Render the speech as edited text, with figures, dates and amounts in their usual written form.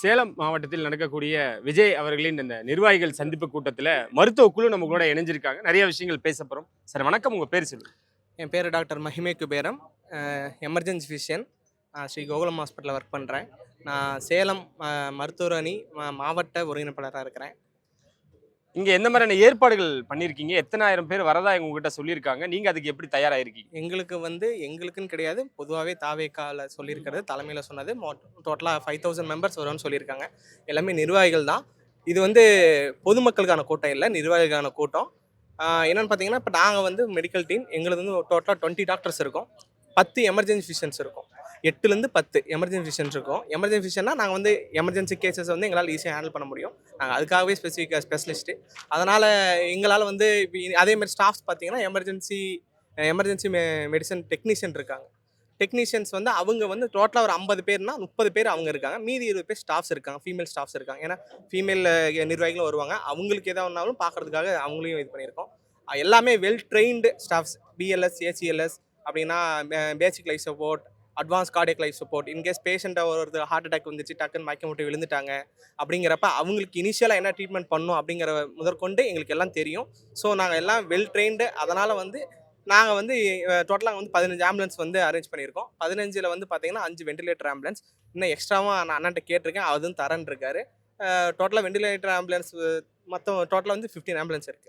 சேலம் மாவட்டத்தில் நடக்கக்கூடிய விஜய் அவர்களின் இந்த நிர்வாகிகள் சந்திப்பு கூட்டத்தில் மருத்துவ குழு நம்ம கூட இணைஞ்சிருக்காங்க. நிறைய விஷயங்கள் பேச போகிறோம். சார் வணக்கம், உங்கள் பேர் சொல்லுங்கள். என் பேர் doctor Mahime Kuberam. Emergency physician. Sri Gokulam ஹாஸ்பிட்டலில் ஒர்க் பண்ணுறேன். நான் சேலம் மருத்துவர் அணி மாவட்ட ஒருங்கிணைப்பாளராக இருக்கிறேன். இங்கே எந்த மாதிரியான ஏற்பாடுகள் பண்ணியிருக்கீங்க? எத்தனாயிரம் பேர் வரதா உங்ககிட்ட சொல்லியிருக்காங்க? நீங்கள் அதுக்கு எப்படி தயாராகிருக்கீங்க? எங்களுக்குன்னு கிடையாது, பொதுவாகவே தாவேக்கால சொல்லியிருக்கிறது, தலைமையில் சொன்னது டோட்டலாக 5000 மெம்பர்ஸ் வரும்னு சொல்லியிருக்காங்க. எல்லாமே நிர்வாகிகள் தான். இது பொதுமக்களுக்கான கூட்டம் இல்லை, நிர்வாகிகளுக்கான கூட்டம். என்னென்னு பார்த்தீங்கன்னா, இப்போ நாங்கள் மெடிக்கல் டீம், எங்களுக்கு டோட்டலாக 20 டாக்டர்ஸ் இருக்கும், 10 எமர்ஜென்சி ஃபிசிஷியன்ஸ் இருக்கும். 8லேருந்து 10 எமர்ஜென்சி ஃபிசிஷியன்ஸ் இருக்கும். எமர்ஜென்சி ஃபிசிஷியன்னா நாங்கள் எமர்ஜென்சி கேசஸ் எங்களால் ஈஸியாக ஹேண்டில் பண்ண முடியும். நாங்கள் அதுக்காகவே ஸ்பெஷலிஸ்ட்டு. அதனால் எங்களால் இப்போ அதேமாதிரி ஸ்டாஃப்ஸ் பார்த்தீங்கன்னா எமர்ஜென்சி மெடிசன் டெக்னீஷியன் இருக்காங்க. டெக்னீஷியன்ஸ் அவங்க டோட்டலாக ஒரு 50 பேர்னா 30 பேர் அவங்க இருக்காங்க. மீதி 20 பேர் ஸ்டாஃப்ஸ் இருக்காங்க, ஃபீமேல் ஸ்டாஃப்ஸ் இருக்காங்க. ஏன்னா ஃபீமேல் நிர்வாகிகளும் வருவாங்க. அவங்களுக்கு எதாவது ஒன்றாலும் பார்க்குறதுக்காக அவங்களையும் இது பண்ணியிருக்கோம். எல்லாமே well trained staffs. BLS, ACLS அப்படின்னா பேசிக் life support, advance cardiac life support. In case பேஷண்ட்டை ஒரு ஹார்ட் அட்டாக் வந்துச்சு, டக்குன்னு மயக்கம் போட்டு விழுந்துட்டாங்க அப்படிங்கிறப்ப அவங்களுக்கு இனிஷியலாக என்ன ட்ரீட்மெண்ட் பண்ணணும் அப்படிங்கிற முதற்கொண்டு எங்களுக்கு எல்லாம் தெரியும். ஸோ நாங்கள் எல்லாம் வெல் ட்ரெயின்டு. அதனால் நாங்கள் டோட்டலாக 15 ஆம்புலன்ஸ் அரேஞ்ச் பண்ணியிருக்கோம். 15ல் பார்த்தீங்கன்னா 5 வெண்டிலேட்டர் ஆம்புலன்ஸ். இன்னும் எக்ஸ்ட்ராவாக நான் அண்ணன்ட்ட கேட்டிருக்கேன், அதுவும் தரேன் இருக்காரு. டோட்டலாக வெண்டிலேட்டர் ஆம்புலன்ஸ் மொத்தம் டோட்டலாக 15 ஆம்புலன்ஸ் இருக்குது.